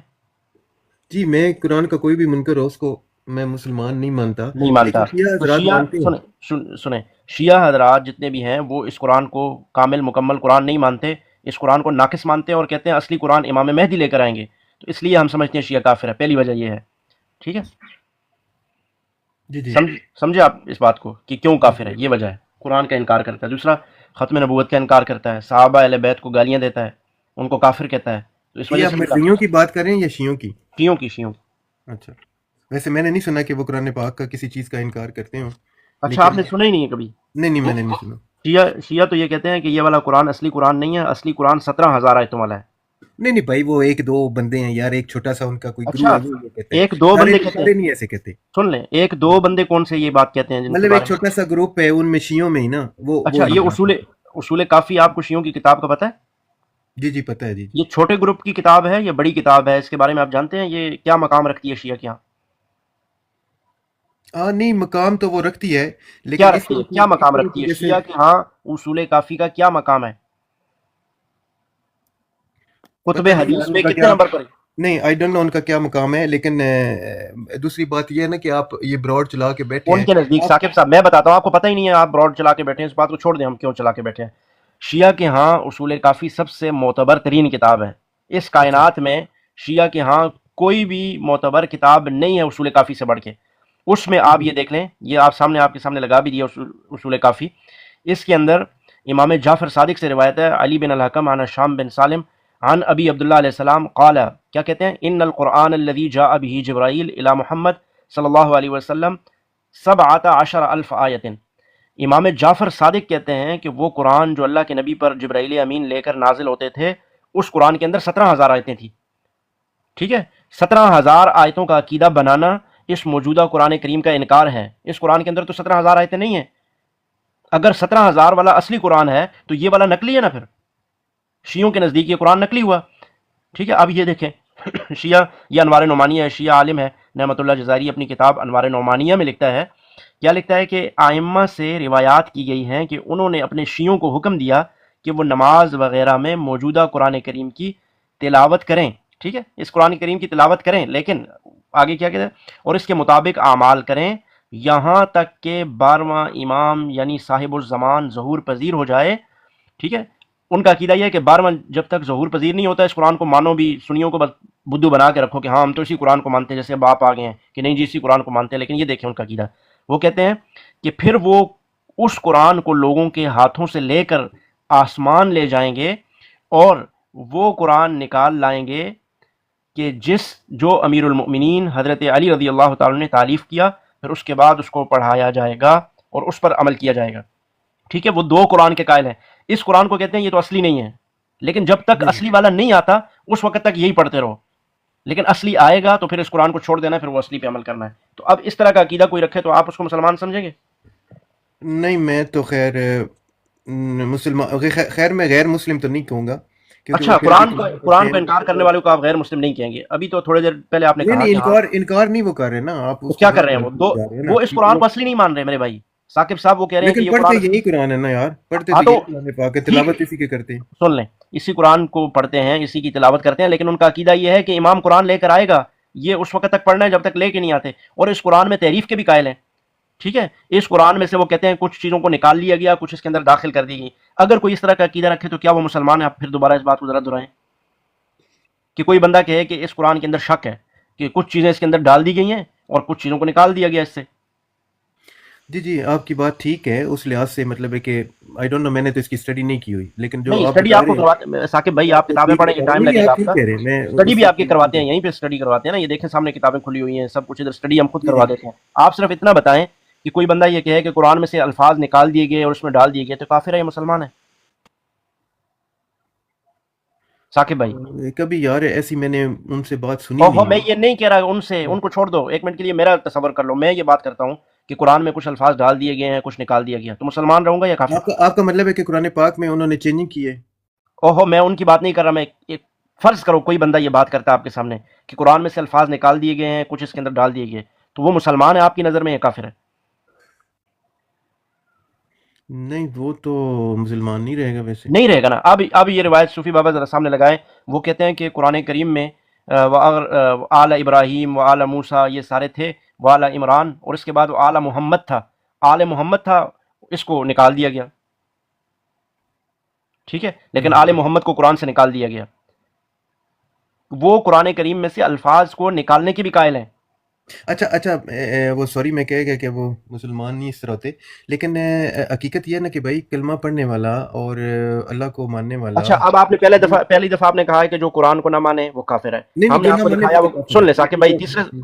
جی, میں قرآن کا کوئی بھی منکر ہو اس کو میں مسلمان نہیں مانتا. نہیں مانتا. لیکن شیعہ تو حضرات شیعہ, مانتے ہیں. سنیں شیعہ حضرات جتنے بھی ہیں وہ اس قرآن کو کامل مکمل قرآن نہیں مانتے. اس قرآن کو ناقص مانتے ہیں اور کہتے ہیں اصلی قرآن امام مہدی لے کر آئیں گے، تو اس لیے ہم سمجھتے ہیں شیعہ کافر ہے، پہلی وجہ یہ ہے، ٹھیک ہے؟ جی جی سمجھے آپ اس بات کو کہ کیوں کافر ہے، یہ وجہ ہے، قرآن کا انکار کرتا ہے۔ دوسرا، ختم نبوت کا انکار کرتا ہے، صحابہ اہل بیت کو گالیاں دیتا ہے، ان کو کافر کہتا ہے، تو اس یہ وجہ آپ سے بھی مرزیوں کی بات کر رہے ہیں یا شیعوں کی؟ شیعوں کی اچھا، ویسے میں نے نہیں سنا کہ وہ قرآن پاک کا کسی چیز کا انکار کرتے ہوں، اچھا آپ لیکن نے سنا ہی نہیں ہے کبھی؟ نہیں میں نے نہیں سنا۔ شیعہ تو یہ کہتے ہیں کہ یہ والا قرآن اصلی قرآن نہیں ہے، اصلی قرآن 17,000 آیتوں والا ہے۔ نہیں بھائی، وہ ایک دو بندے ہیں یار، ایک چھوٹا سا ان کا کوئی گروہ اچھا، ہے، وہ یہ کہتے ہیں، ایک دو بندے کہتے سارے ہیں، نہیں ایسے کہتے، سن لیں، ایک دو بندے کون سے یہ بات کہتے ہیں جن کے مطلب ایک بارے میں؟ چھوٹا سا گروپ ہے ان میں شیعوں میں ہی نا، وہ اچھا، یہ یہ بات ہے۔ اصول کافی آپ کو شیعوں کی کتاب کا پتہ ہے؟ جی جی پتہ ہے، جی جی۔ یہ چھوٹے گروپ کی کتاب ہے یا بڑی کتاب ہے، اس کے بارے میں آپ جانتے ہیں یہ کیا مقام رکھتی ہے شیعہ کے یہاں؟ ہاں نہیں، مقام تو وہ رکھتی ہے، لیکن کیا اس رکھتی ہے، طرح کیا کی مقام رکھتی ہے جیسے شیعہ کے ہاں؟ اصول کافی کا کیا مقام ہے؟ کتب پتہ نہیں حدیث یار ان میں کا کتنے کیا، نمبر پر ہے؟ نہیں آئی ڈونٹ نو ان کا کیا مقام ہے، لیکن دوسری بات یہ ہے نا کہ آپ یہ براڈ چلا کے بیٹھے ان ہیں کے نزدیک آپ۔ ثاقب صاحب میں بتاتا ہوں، آپ کو پتہ ہی نہیں ہے، آپ براڈ چلا کے بیٹھے ہیں، اس بات کو چھوڑ دیں، ہم کیوں چلا کے بیٹھے ہیں۔ شیعہ کے ہاں اصول کافی سب سے معتبر ترین کتاب ہے اس اچھا کائنات میں۔ شیعہ کے ہاں کوئی بھی معتبر کتاب نہیں ہے اصول کافی سے بڑھ کے۔ اس میں آپ یہ دیکھ لیں، یہ آپ کے سامنے لگا بھی دیا اصول کافی، اس کے اندر امام جعفر صادق سے روایت ہے، علی بن الحکم عن شام بن سالم عن ابی عبداللہ علیہ السلام قال، کیا کہتے ہیں؟ ان القرآن الذی جاء به جبرائیل الی محمد صلی اللہ علیہ وسلم 17,000 آیت۔ امام جعفر صادق کہتے ہیں کہ وہ قرآن جو اللہ کے نبی پر جبرائیل امین لے کر نازل ہوتے تھے، اس قرآن کے اندر 17,000 آیتیں تھیں، ٹھیک ہے؟ 17,000 آیتوں کا عقیدہ بنانا اس موجودہ قرآن کریم کا انکار ہے۔ اس قرآن کے اندر تو 17,000 آیتیں نہیں ہیں، اگر 17,000 والا اصلی قرآن ہے تو یہ والا نقلی ہے نا، پھر شیعوں کے نزدیک یہ قرآن نقلی ہوا، ٹھیک ہے؟ اب یہ دیکھیں شیعہ، یہ انوار نعمانیہ ہے، شیعہ عالم ہے نعمت اللہ جزائری اپنی کتاب انوار نعمانیہ میں لکھتا ہے، کیا لکھتا ہے کہ آئمہ سے روایات کی گئی ہیں کہ انہوں نے اپنے شیعوں کو حکم دیا کہ وہ نماز وغیرہ میں موجودہ قرآن کریم کی تلاوت کریں، ٹھیک ہے؟ اس قرآن کریم کی تلاوت کریں، لیکن آگے کیا کہتے ہیں؟ اور اس کے مطابق اعمال کریں یہاں تک کہ 12واں امام یعنی صاحب الزمان ظہور پذیر ہو جائے، ٹھیک ہے؟ ان کا عقیدہ یہ ہے کہ 12واں جب تک ظہور پذیر نہیں ہوتا، اس قرآن کو مانو بھی، سنیوں کو بس بدھو بنا کے رکھو کہ ہاں ہم تو اسی قرآن کو مانتے ہیں، جیسے اب آپ آ گئے ہیں کہ نہیں جی اسی قرآن کو مانتے ہیں، لیکن یہ دیکھیں ان کا عقیدہ، وہ کہتے ہیں کہ پھر وہ اس قرآن کو لوگوں کے ہاتھوں سے لے کر آسمان لے جائیں گے اور وہ قرآن نکال لائیں گے کہ جو امیر المؤمنین حضرت علی رضی اللہ تعالیٰ نے تعلیف کیا، پھر اس کے بعد اس کو پڑھایا جائے گا اور اس پر عمل کیا جائے گا، ٹھیک ہے؟ وہ دو قرآن کے قائل ہیں۔ اس قرآن کو کہتے ہیں یہ تو اصلی نہیں ہے، لیکن جب تک اصلی والا نہیں آتا اس وقت تک یہی پڑھتے رہو، لیکن اصلی آئے گا تو پھر اس قرآن کو چھوڑ دینا ہے، پھر وہ اصلی پہ عمل کرنا ہے۔ تو اب اس طرح کا عقیدہ کوئی رکھے تو آپ اس کو مسلمان سمجھیں گے؟ نہیں میں تو خیر مسلمان، خیر میں غیر مسلم تو نہیں کہوں گا، کیونکہ وہ اچھا، پھر بھی قرآن کو انکار کرنے والوں کو آپ غیر مسلم نہیں کہیں گے؟ ابھی تو تھوڑی دیر پہلے آپ نے نہیں کہا نہیں، کہ ہاں، انکار نہیں وہ کر رہے نا، آپ تو اس کو کیا کر غلط رہے ہیں جا رہے ہیں نا، وہ اس قرآن کو اصلی نہیں مان رہے میرے بھائی ثاقب صاحب، وہ کہہ رہے ہیں کہ لیکن یہ پڑھتے قرآن یہی قرآن ہے نا یار، پڑھتے ہاں تو تو یہی قرآن پاک ہے، تلاوت اسی کے کرتے ہیں۔ سن لیں، اسی قرآن کو پڑھتے ہیں، اسی کی تلاوت کرتے ہیں، لیکن ان کا عقیدہ یہ ہے کہ امام قرآن لے کر آئے گا، یہ اس وقت تک پڑھنا ہے جب تک لے کے نہیں آتے، اور اس قرآن میں تحریف کے بھی قائل ہیں، ٹھیک ہے؟ اس قرآن میں سے وہ کہتے ہیں کچھ چیزوں کو نکال لیا گیا، کچھ اس کے اندر داخل کر دی گئی۔ اگر کوئی اس طرح کا عقیدہ رکھے تو کیا وہ مسلمان ہے؟ آپ پھر دوبارہ اس بات کو ذرا دہرائیں کہ کوئی بندہ کہے کہ اس قرآن کے اندر شک ہے کہ کچھ چیزیں اس کے اندر ڈال دی گئی ہیں اور کچھ چیزوں کو نکال دیا گیا اس سے۔ جی جی آپ کی بات ٹھیک ہے اس لحاظ سے، مطلب ہے کہ آئی ڈونٹ نو، میں نے تو اس کی اسٹڈی نہیں کی ہوئی، لیکن جو نہیں، آپ اسٹڈی بتا آپ کو رہے کرواتے ثاقب بھائی، ہیں آپ تو کتابیں ٹھیک پڑھیں گے، بتا رہے ٹائم ہیں، لگے نہیں گا آپ آپ ٹھیک کا۔ کہہ رہے ہیں، میں اسٹڈی اس بھی سے آپ کی کرواتے ہیں، یہیں پہ اسٹڈی کرواتے ہیں نا، یہ دیکھیں سامنے کتابیں کھلی ہوئی ہیں، سب کچھ ادھر اسٹڈی ہم خود جی کروا جی دیتے ہیں۔ آپ صرف اتنا بتائیں کہ کوئی بندہ یہ کہے کہ قرآن میں سے الفاظ نکال دیے گئے اور اس میں ڈال دیے گئے تو کافر ہے یا مسلمان ہے ثاقب بھائی؟ کبھی یار ایسی میں نے ان سے بات سنی اوہو، نہیں میں ہے۔ یہ نہیں کہہ رہا ان سے، ان کو چھوڑ دو ایک منٹ کے لیے، میرا تصور کر لو، میں یہ بات کرتا ہوں کہ قرآن میں کچھ الفاظ ڈال دیے گئے ہیں، کچھ نکال دیا گیا، تو مسلمان رہوں گا یا کافر؟ آپ کا مطلب ہے کہ قرآن پاک میں انہوں نے چینجنگ کی ہے؟ اوہو، میں ان کی بات نہیں کر رہا، میں ایک فرض کرو کوئی بندہ یہ بات کرتا ہے آپ کے سامنے کہ قرآن میں سے الفاظ نکال دیے گئے ہیں، کچھ اس کے اندر ڈال دیے گئے، تو وہ مسلمان ہے آپ کی نظر میں یا کافر ہے؟ نہیں وہ تو مسلمان نہیں رہے گا ویسے۔ نہیں رہے گا نا۔ اب یہ روایت صوفی بابا ذرا سامنے لگائیں، وہ کہتے ہیں کہ قرآن کریم میں آل ابراہیم و آل موسیٰ یہ سارے تھے، و آل عمران، اور اس کے بعد آل محمد تھا، آل محمد تھا، اس کو نکال دیا گیا، ٹھیک ہے، لیکن آل محمد کو قرآن سے نکال دیا گیا. وہ قرآن کریم میں سے الفاظ کو نکالنے کی بھی قائل ہیں. اچھا وہ سوری میں کہہ گیا کہ وہ مسلمان نہیں اس طرح ہوتے، لیکن حقیقت یہ ہے نا کہ بھائی کلمہ پڑھنے والا اور اللہ کو ماننے والا. اچھا اب آپ نے پہلی دفعہ آپ نے کہا ہے کہ جو قرآن کو نہ مانے وہ کافر ہے. نہیں ہم نے جو آپ نہ کو ماننے دکھایا وہ وہ کافر سن ہے. لیں ثاقب بھائی،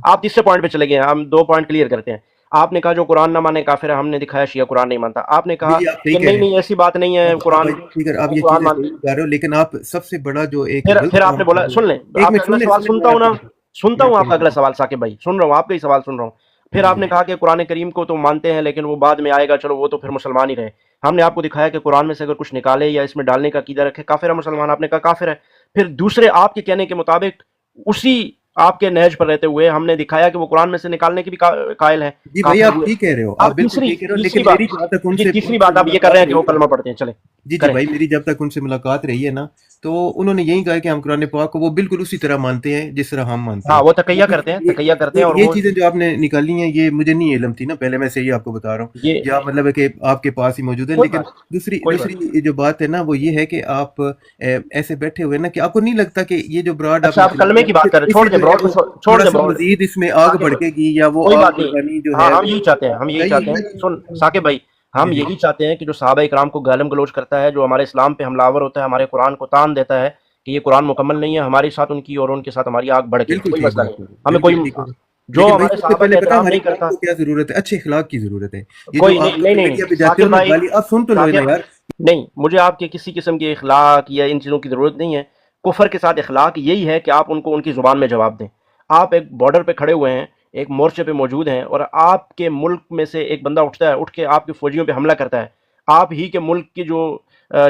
آپ تیسرے پوائنٹ پہ چلے گئے ہیں. ہم 2 پوائنٹ کلیئر کرتے ہیں. آپ نے کہا جو قرآن نہ مانے کافر ہے، ہم نے دکھایا شیعہ قرآن نہیں مانتا. آپ نے کہا جی آپ صحیح کہ کہہ رہے نہیں ایسی بات نہیں ہے، ہیں قرآن ٹھیک ہے، آپ یہ قرآن چیزیں مانتے. صحیح کہہ رہے ہو، لیکن آپ سب سے بڑا جو ایک غلط پھر آپ کام نے بولا، کر رہے سن ہو. لیں ایک آپ منٹ کا اگلا سن سوال لیں سنتا ہوں نا، سنتا ہوں میں آپ کا اگلا سوال ثاقب بھائی، سن رہا ہوں آپ کا ہی سوال سن رہا ہوں. پھر آپ نے کہا کہ قرآن کریم کو تو مانتے ہیں لیکن وہ بعد میں آئے گا، چلو وہ تو پھر مسلمان ہی رہے. ہم نے آپ کو دکھایا کہ قرآن میں سے اگر کچھ نکالے یا اس میں ڈالنے کا عقیدہ رکھے کافر ہے مسلمان. آپ نے کہا کافر ہے. پھر دوسرے آپ کے کہنے کے مطابق اسی آپ کے نہج پر رہتے ہوئے ہم نے دکھایا کہ وہ قرآن میں سے نکالنے کی بھی قائل ہے. جی بھائی آپ ٹھیک کہہ رہے ہو، آپ اب بالکل ٹھیک کہہ رہے ہو، تیسری لیکن بات، میری جہاں تک ان جی سے تیسری بات آپ یہ کر رہے ہیں کہ وہ کلمہ پڑھتے ہیں. چلے جی کریں. بھائی میری جب تک ان سے ملاقات رہی ہے نا تو انہوں نے یہی کہا کہ ہم قرآن پاک کو وہ بالکل اسی طرح مانتے ہیں جس طرح ہم مانتے ہاں ہیں. وہ تقیہ کرتے ہیں اور یہ وہ چیزیں جو آپ نے نکالی ہیں یہ مجھے نہیں علم تھی نا، پہلے میں صحیح آپ کو بتا رہا ہوں، یہ یا مطلب ہے کہ آپ کے پاس ہی موجود ہے. کوئی لیکن بات دوسری جو بات ہے نا وہ یہ ہے کہ آپ ایسے بیٹھے ہوئے نا کہ آپ کو نہیں لگتا کہ یہ جو براڈ آپ اچھا نے آپ کلمے کی بات کر رہے ہیں، چھوڑ دیں براڈ کو، چھوڑ تھوڑا دیں سا براڈ. مزید اس میں آگ بھڑکے گی یا وہ کوئی آگ بات نہیں. بھڑکانی جو ہاں ہے ہم یہی چاہتے ہیں، ہم یہی چاہتے ہیں. سن ثاقب بھائی، ہم یہی چاہتے ہیں کہ جو صحابہ اکرام کو گالم گلوچ کرتا ہے، جو ہمارے اسلام پہ حملہ آور ہوتا ہے، ہمارے قرآن کو تان دیتا ہے کہ یہ قرآن مکمل نہیں ہے، ہمارے ساتھ ان کی اور ان کے ساتھ ہماری آگ بڑھ گئی، بالکل کوئی ٹھیک مسئلہ بات نہیں. ہے، ہمیں بالکل کوئی ٹھیک ہے. جو لیکن بھائی ہمارے سب سے صحابہ کا پہلے پتا احترام ہماری نہیں قوم کرتا. کو کیا ضرورت ہے؟ اچھے اخلاق کی ضرورت ہے. یہ کوئی جو آپ نہیں میڈیا پہ جاتے ہو ثاقب نا بھائی، گالی، آپ سن تو لو نا ثاقب یار. نہیں، مجھے آپ کے کسی قسم کے اخلاق یا ان چیزوں کی ضرورت نہیں ہے. کفر کے ساتھ اخلاق یہی ہے کہ آپ ان کو ان کی زبان میں جواب دیں. آپ ایک بارڈر پہ کھڑے ہوئے ہیں، ایک مورچے پہ موجود ہیں، اور آپ کے ملک میں سے ایک بندہ اٹھتا ہے، اٹھ کے آپ کے فوجیوں پہ حملہ کرتا ہے. آپ ہی کے ملک کی جو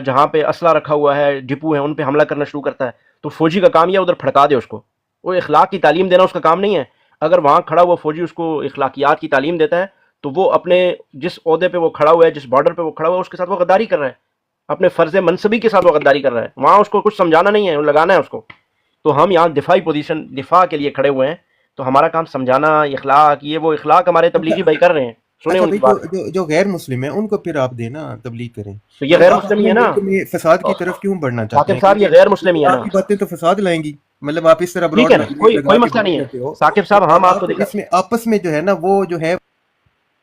جہاں پہ اسلحہ رکھا ہوا ہے، ڈپو ہیں، ان پہ حملہ کرنا شروع کرتا ہے. تو فوجی کا کام یہ ادھر پھڑکا دے اس کو. وہ اخلاق کی تعلیم دینا اس کا کام نہیں ہے. اگر وہاں کھڑا ہوا فوجی اس کو اخلاقیات کی تعلیم دیتا ہے تو وہ اپنے جس عہدے پہ وہ کھڑا ہوا ہے، جس بارڈر پہ وہ کھڑا ہوا ہے، اس کے ساتھ وہ غداری کر رہا ہے. اپنے فرض منصبی کے ساتھ وہ غداری کر رہا ہے. وہاں اس کو کچھ سمجھانا نہیں ہے، وہ لگانا ہے اس کو. تو ہم یہاں دفاعی پوزیشن، دفاع کے لیے کھڑے ہوئے ہیں. تو ہمارا کام سمجھانا، اخلاق، یہ وہ اخلاق ہمارے تبلیغی بھائی کر رہے ہیں. سنیں اچھا ان کی بھائی بات. جو غیر مسلم ہیں ان کو پھر آپ دینا تبلیغ کریں. تو یہ مطلب غیر آپ مسلم ہی اپنے ہے نا ملک میں فساد کی طرف کیوں بڑھنا چاہتے ثاقب ہیں؟ صاحب، یہ غیر مسلم ہی ہے نا. آپ کی باتیں تو فساد لائیں گی. مطلب آپ اس طرح ٹھیک براڈ ہے نا، کوئی لگا کے مسئلہ نہیں بات کرتے ہے ہو. ثاقب صاحب. ہم آپ کو اس میں آپس میں جو ہے نا وہ جو ہے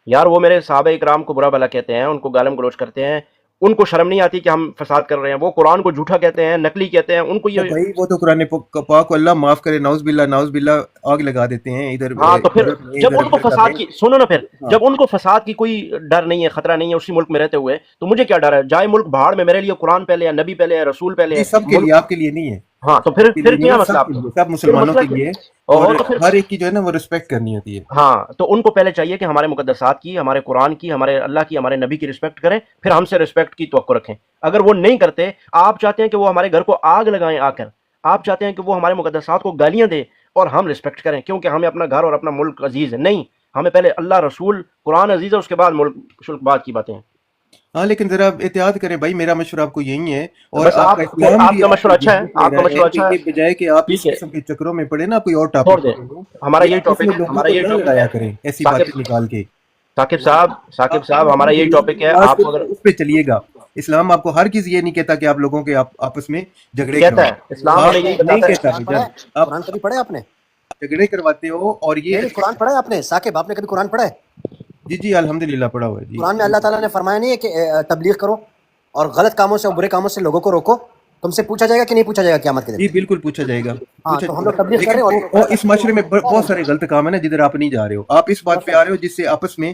یار وہ میرے صحابہ اکرام کو برا بھلا کہتے ہیں، ان کو گالم گلوچ کرتے ہیں. ان کو شرم نہیں آتی کہ ہم فساد کر رہے ہیں؟ وہ قرآن کو جھوٹا کہتے ہیں، نقلی کہتے ہیں. ان کو یہ بھائی وہ تو قرآن پاک کو اللہ معاف کرے، نعوذ باللہ آگ لگا دیتے ہیں ادھر ہاں. تو پھر یورپ میں، جب ادھر ان کو امریکہ فساد میں. کی، سنو نا، پھر ہاں جب ان کو فساد کی کوئی ڈر نہیں ہے، خطرہ نہیں ہے اسی ملک میں رہتے ہوئے، تو مجھے کیا ڈر ہے؟ جائے ملک بہاڑ میں، میرے لیے قرآن پہلے ہے، نبی پہلے ہے، رسول پہلے جی ہے سب کے لیے، ملک. آپ کے لیے نہیں ہے. ہاں تو آپ کے لیے پھر نہیں کیا ہے، مسئلہ سب آپ کے کو؟ لیے، سب پھر مسلمانوں مسئلہ کے کیا؟ لیے. اور تو پھر ہر ایک کی جو ہے نا وہ رسپیکٹ کرنی ہوتی ہے. ہاں تو ان کو پہلے چاہیے کہ ہمارے مقدسات کی، ہمارے قرآن کی، ہمارے اللہ کی، ہمارے نبی کی رسپیکٹ کریں، پھر ہم سے رسپیکٹ کی توقع رکھیں. اگر وہ نہیں کرتے، آپ چاہتے ہیں کہ وہ ہمارے گھر کو آگ لگائیں آ کر، آپ چاہتے ہیں کہ وہ ہمارے مقدسات کو گالیاں دیں اور ہم رسپیکٹ کریں کیونکہ ہمیں اپنا گھر اور اپنا ملک عزیز ہے. نہیں، ہمیں پہلے اللہ، رسول، قرآن عزیز ہے، اس کے بعد ملک شلک بعد کی باتیں ہیں. ہاں لیکن ذرا احتیاط کریں بھائی، میرا مشورہ آپ کو یہی ہے. اور بس آپ کا اسلام آپ بھی کا آپ کو مشورہ اچھا ہے، یہی کہہ آپ کا رہا مشورہ ہے کہ اچھا ہے. یہ بجائے کہ آپ اس ٹھیک ہے، قسم کے چکروں میں پڑے نا، کوئی اور چھوڑ ٹاپک دیں. پکڑ لو ہمارا کہ یہی آپس میں ٹاپک لوگوں ہمارا کو یہی نہ ٹاپک ہے. لڑایا کریں ایسی باتیں ثاقب نکال کے. ثاقب صاحب ہمارا یہی ٹاپک ہے. نماز آپ کو اگر اس پہ چلیے گا. اسلام آپ کو ہر چیز یہ نہیں کہتا کہ آپ لوگوں کے آپس میں جھگڑے کہتا ہے، کرو. اسلام آپ ہمیں یہی نہیں بتاتا ہے. کہتا قرآن پڑھا جب ہے؟ آپ قرآن کبھی پڑھا ہے آپ نے؟ جھگڑے کرواتے ہو اور یہ نہیں قرآن پڑھا ہے آپ نے ثاقب؟ آپ نے کبھی قرآن پڑھا ہے؟ جی الحمدللہ پڑھا ہوا ہے جی. قرآن میں اللہ تعالیٰ نے فرمایا نہیں ہے کہ تبلیغ کرو اور غلط کاموں سے اور برے کاموں سے لوگوں کو روکو؟ تم سے پوچھا جائے گا کہ نہیں پوچھا جائے گا قیامت کے جی دن؟ بالکل پوچھا جائے گا، ہاں پوچھا تو ہم جائے لوگ گا. تبلیغ کر لیکن رہے ہیں وہ اس معاشرے میں بہت سارے غلط کام ہیں نا جدھر آپ نہیں جا رہے ہو. آپ اس بات پہ آ رہے ہو جس سے آپس میں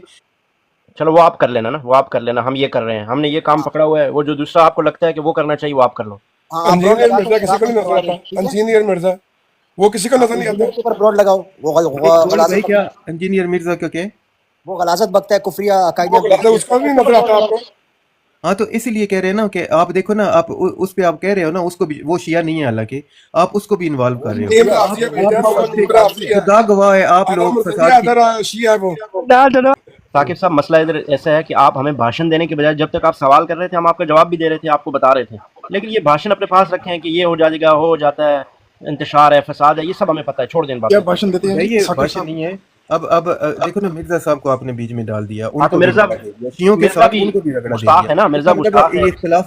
چلو وہ آپ کر لینا نا، وہ آپ کر لینا. ہم یہ کر رہے ہیں، ہم نے یہ کام پکڑا ہوا ہے. وہ جو دوسرا آپ کو لگتا ہے کہ وہ کرنا چاہیے وہ آپ کر لو. ہاں آپ بروڈ انجینئر لگا مرزا کے کسی کو نہیں نظر آتا. انجینئر مرزا وہ کسی کو نظر نہیں آتا. انجینئر کے اوپر بروڈ لگاؤ. وہ بھائی غلاظت کیا انجینئر مرزا کا کیا ہے؟ وہ غلاظت بکتا ہے، کفریہ عقائد. وہ غلط ہے، اس کو بھی نہیں نظر آتا آپ کو. ہاں تو اسی لیے کہہ رہے ہیں نا کہ آپ دیکھو نا، آپ اس پہ آپ کہہ رہے ہو نا، اس کو بھی وہ شیعہ نہیں ہے حالانکہ آپ اس کو بھی انوالو کر رہے نیم ہو. رافضیہ بھیجا ہے، وہ نیم رافضیہ ہے. خدا گواہ ہے آپ آدم لوگ مرزا فساد کی. ادھر شیعہ ہے وہ. ثاقب صاحب مسئلہ ادھر ایسا ہے کہ آپ ہمیں بھاشن دینے کے بجائے جب تک آپ سوال کر رہے تھے ہم آپ کا جواب بھی دے رہے تھے، آپ کو بتا رہے تھے. لیکن یہ بھاشن اپنے پاس رکھیں کہ یہ ہو جائے گا، ہو جاتا ہے، انتشار ہے، فساد ہے، یہ سب ہمیں پتہ ہے. چھوڑ دیں ان کیا باتوں کو. بھاشن دیتے ہیں بھائی یہ ثاقب بھاشن صاحب؟ نہیں ہے. اب دیکھو نا، مرزا صاحب کو آپ نے بیچ میں ڈال دیا، ان ہاں کو تو بھی مرزا رگڑا دے دیا، شیعوں کے مرزا ساتھ بھی ان کو بھی رگڑا دے گستاخ دیا. ہے نا، مرزا مطلب گستاخ ہے. یہ اختلاف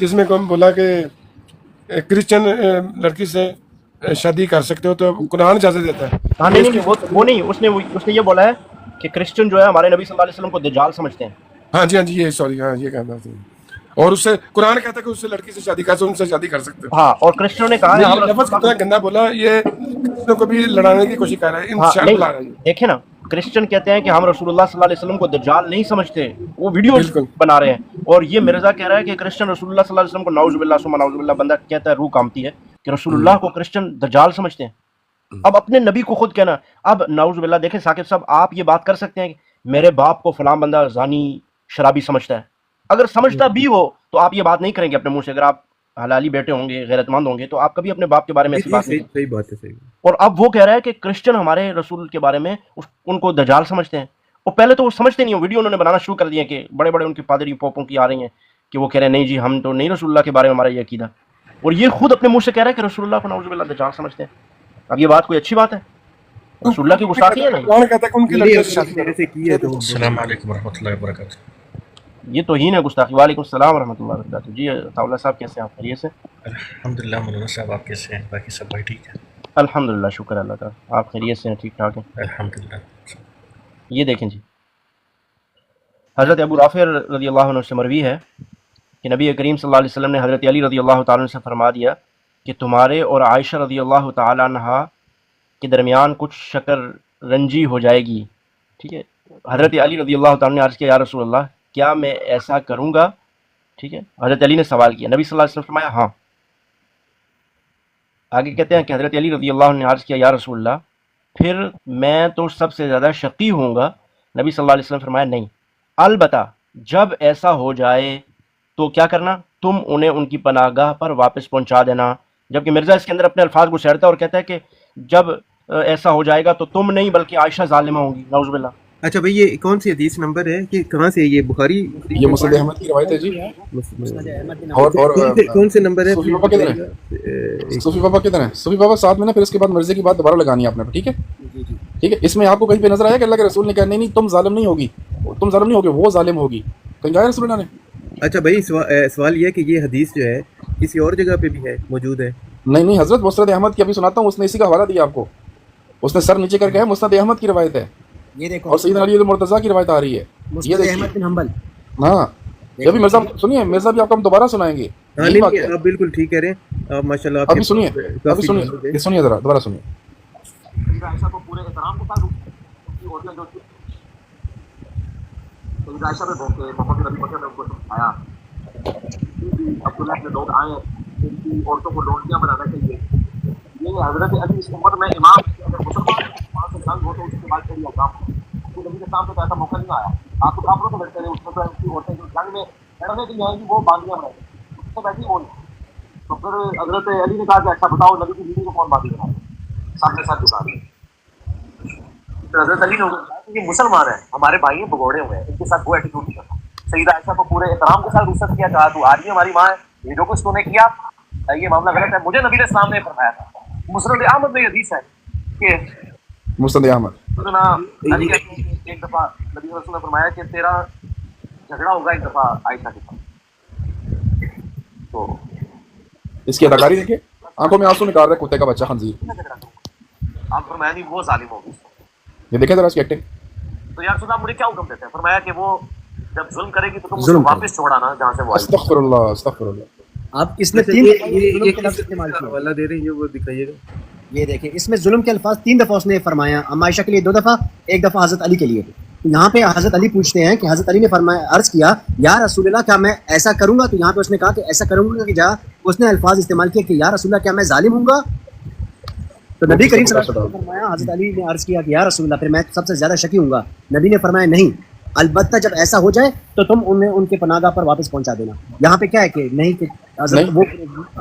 جس میں کوئی بولا کہ کرسچن لڑکی سے شادی کر سکتے ہو تو قرآن اجازت دیتا ہے. ہاں نہیں نہیں وہ نہیں، اس نے یہ بولا ہے کہ کرسچن جو ہے ہمارے نبی صلی اللہ علیہ وسلم کو دجال سمجھتے ہیں. ہاں جی یہ سوری، ہاں یہ کہنا تھا. اور اس سے قرآن کہتا ہے کہ اس سے لڑکی سے شادی کر سکتے، ان سے شادی کر سکتے ہو. ہاں، اور کرسچنوں نے کہا ہے ہم لفظ کتنا گندا بولا، یہ کرسچنوں کو بھی لڑانے کی کوشش کر رہا ہے. ہاں انتشار نہیں بلا رہا ہے. دیکھیں نا، کرسچن کہتے ہیں کہ ہم رسول اللہ صلی اللہ علیہ وسلم کو دجال نہیں سمجھتے، وہ ویڈیو بالکل. بنا رہے ہیں. اور یہ مرزا کہہ رہا ہے کہ کرسچن رسول اللہ صلی اللہ علیہ وسلم کو نعوذ باللہ ثم نعوذ باللہ، بندہ کہتا ہے روح کامتی ہے کہ رسول اللہ کو کرسچن دجال سمجھتے ہیں. اب اپنے نبی کو خود کہنا، اب نعوذ باللہ. دیکھیں ثاقب صاحب، آپ یہ بات کر سکتے ہیں کہ میرے باپ کو فلاں بندہ زانی شرابی سمجھتا ہے. اگر سمجھتا بھی ہو تو آپ یہ بات نہیں کریں گے اپنے منہ سے. اگر آپ حلالی بیٹے ہوں گے، غیرت مند ہوں گے، تو آپ کبھی اپنے باپ کے بارے میں ایسی بات نہیں. صحیح بات ہے، صحیح. اور اب وہ کہہ رہا ہے کہ کرسچن ہمارے رسول کے بارے میں ان کو دجال سمجھتے ہیں. اور پہلے تو وہ سمجھتے نہیں ہو، ویڈیو انہوں نے بنانا شروع کر دیے کہ بڑے بڑے ان کے پادری پوپوں کی آ رہی ہیں کہ وہ کہہ رہے ہیں نہیں جی ہم تو نہیں رسول اللہ کے بارے میں ہمارا یہ عقیدہ. اور یہ خود اپنے منہ سے کہہ رہا ہے کہ رسول اللہ کو نعوذ باللہ دجال سمجھتے ہیں. اب یہ بات کوئی اچھی بات ہے؟ رسول اللہ کی گستاخی ہے نا. قرآن کہتا ہے کہ ان کی لڑکی سے شادی کرو. السلام علیکم ورحمۃ اللہ وبرکاتہ. یہ توہین ہے، گستاخی. وعلیکم السلام ورحمۃ اللہ وبرکاتہ. جی طاولہ صاحب کیسے ہیں آپ؟ خیریت سے؟ الحمدللہ. مولانا صاحب آپ کیسے ہیں؟ باقی سب بھائی ٹھیک ہے؟ الحمدللہ، شکر اللہ کا. آپ خیریت سے ہیں؟ ٹھیک ٹھاک ہیں الحمدللہ. یہ دیکھیں جی، حضرت ابو رافع رضی اللہ عنہ سے مروی ہے کہ نبی کریم صلی اللہ علیہ وسلم نے حضرت علی رضی اللہ تعالیٰ عنہ سے فرما دیا کہ تمہارے اور عائشہ رضی اللہ تعالیٰ عنہ کے درمیان کچھ شکر رنجی ہو جائے گی. ٹھیک ہے. حضرت علی رضی اللہ تعالیٰ نے عرض کیا یا رسول اللہ کیا میں ایسا کروں گا؟ ٹھیک ہے. حضرت علی نے سوال کیا، نبی صلی اللہ علیہ وسلم نے فرمایا ہاں. آگے کہتے ہیں کہ حضرت علی رضی اللہ عنہ نے عرض کیا یا رسول اللہ پھر میں تو سب سے زیادہ شقی ہوں گا. نبی صلی اللہ علیہ وسلم نے فرمایا نہیں، البتہ جب ایسا ہو جائے تو کیا کرنا، تم انہیں ان کی پناہ گاہ پر واپس پہنچا دینا. جبکہ مرزا اس کے اندر اپنے الفاظ کو سیڑتا ہے اور کہتا ہے کہ جب ایسا ہو جائے گا تو تم نہیں بلکہ عائشہ ظالمہ ہوں گی. نعوذ باللہ. اچھا بھائی، یہ کون سی حدیث نمبر ہے کہ کہاں سے یہ بخاری؟ یہ مسند احمد کی روایت ہے جی. اور کون سے نمبر ہے؟ صوفی بابا کدھر ہے؟ صوفی بابا کدھر ہے؟ صوفی بابا ساتھ میں نا، پھر اس کے بعد مرضی کی بات دوبارہ لگانی ہے آپ نے. ٹھیک ہے ٹھیک ہے. اس میں آپ کو کہیں پہ نظر آیا کہ اللہ کے رسول نے کہا نہیں تم ظالم نہیں ہوگی، تم ظالم نہیں ہوگے، وہ ظالم ہوگی؟ کہیں گایا رسول اللہ نے؟ اچھا بھائی، سوال یہ ہے کہ یہ حدیث جو ہے کسی اور جگہ پہ بھی ہے، موجود ہے؟ نہیں حضرت مسند احمد کی ابھی سناتا ہوں، اس نے اسی کا حوالہ دیا آپ کو. اس نے سر نیچے کر کے ہے، مسند احمد کی روایت ہے. یہ دیکھو، اور سیدنا علی مرتضیٰ کی روایت آ رہی ہے. یہ دیکھیے احمد بن حنبل. ہاں یہ بھی مرزا سنیے، مرزا بھی آپ کو ہم دوبارہ سنائیں گے. ہاں نہیں، آپ بالکل ٹھیک کہہ رہے ہیں. آپ ماشاء اللہ ابھی سنیے ذرا دوبارہ سنیے. عائشہ کو پورے احترام کے ساتھ ان کی عورتیں جو تھی عائشہ پہ بھونکے محمد نبی بکر نے ان کو سمجھایا عبداللہ کے لوگ آئے ان کی عورتوں کو لونڈیاں بنانا چاہیے. یہ حضرت علی اس امت میں امام، اگر مسلمان سے جنگ ہو تو اس کے بعد کیا کام نبی کے سامنے تو ایسا موقع نہیں آیا. آپ تو کافروں سے لڑتے رہے، اس میں تو ان کی عورتیں جو جنگ میں لڑنے کے لیے آئیں گی وہ باندیاں بنائیں گی، اس سے بیٹھی وہ نہیں. تو پھر حضرت علی نے کہا کہ اچھا بتاؤ نبی کی بیوی کو کون باندھی بنائے؟ سامنے ساتھ دکھا رہے. حضرت علی نے یہ مسلمان ہیں، ہمارے بھائی ہیں، بگوڑے ہوئے ہیں، ان کے ساتھ وہ ایٹیٹیوڈ نہیں کرتا. سیدہ عائشہ کو پورے احترام کے ساتھ رخصت کیا، کہا تو آدمی ہماری ماں ہے، یہ جو کچھ تو نے کیا یہ معاملہ غلط ہے. مجھے نبی علیہ السلام نے فرمایا تھا، مسند احمد میں یہ حدیث ہے کہ مسند احمد علی ایک دفعہ نبی رسول نے فرمایا کہ تیرا جھگڑا ہوگا ایک دفعہ عائشہ کے ساتھ. تو اس کی اداکاری دیکھیں، آنکھوں میں آنسو نکال رہے کتے کا بچہ خنزیر. آپ فرمایا نہیں وہ ظالم ہوگی. یہ دیکھیں ذرا اس کی ایکٹنگ. تو یا رسول اللہ مجھے کیا حکم دیتے ہیں؟ فرمایا کہ وہ جب ظلم کرے گی تو تم اس کو واپس چھوڑانا جہاں سے وہ آئی. استغفر اللہ استغفر اللہ. آپ اس میں تین لفظ استعمال کیے، حوالہ دے رہے ہیں، وہ دکھائیے گا. یہ دیکھیں اس میں ظلم کے الفاظ 3 دفعہ اس نے فرمایا. اما عائشہ کے لیے 2 دفعہ، ایک دفعہ حضرت علی کے لیے. یہاں پہ حضرت علی پوچھتے ہیں کہ حضرت علی نے فرمایا، عرض کیا یا رسول اللہ کیا میں ایسا کروں گا؟ تو یہاں پہ اس نے کہا کہ ایسا کروں گا کہ جا اس نے الفاظ استعمال کیے کہ یا رسول اللہ کیا میں ظالم ہوں گا؟ تو نبی کریم صلی اللہ علیہ وسلم نے فرمایا، حضرت علی نے عرض کیا کہ یا رسول اللہ پھر میں سب سے زیادہ شکی ہوں گا. نبی نے فرمایا نہیں، البتہ جب ایسا ہو جائے تو تم انہیں ان کے پناہ گاہ پر واپس پہنچا دینا. یہاں پہ کیا ہے کہ نہیں کہ وہ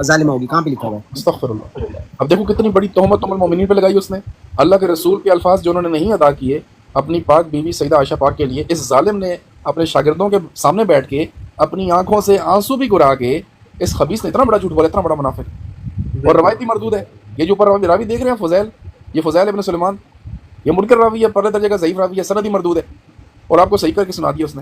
ظالمہ ہوگی، کہاں پہ لکھا ہوا ہے؟ استغفر اللہ. اب دیکھو کتنی بڑی تہمت ام المومنین پہ لگائی اس نے. اللہ کے رسول کے الفاظ جو انہوں نے نہیں ادا کیے اپنی پاک بیوی سیدہ عائشہ پاک کے لیے، اس ظالم نے اپنے شاگردوں کے سامنے بیٹھ کے اپنی آنکھوں سے آنسو بھی گرا کے اس خبیث نے اتنا بڑا جھوٹ بولا، اتنا بڑا منافق. اور روایتی مردود ہے. یہ جو اوپر راوی دیکھ رہے ہیں فضیل، یہ فضیل ابن سلیمان، یہ منکر راوی ہے، پہلے درجے کا ضعیف راوی ہے، سند ہی مردود ہے. اور آپ کو صحیح کر کے سنا دیا اس نے.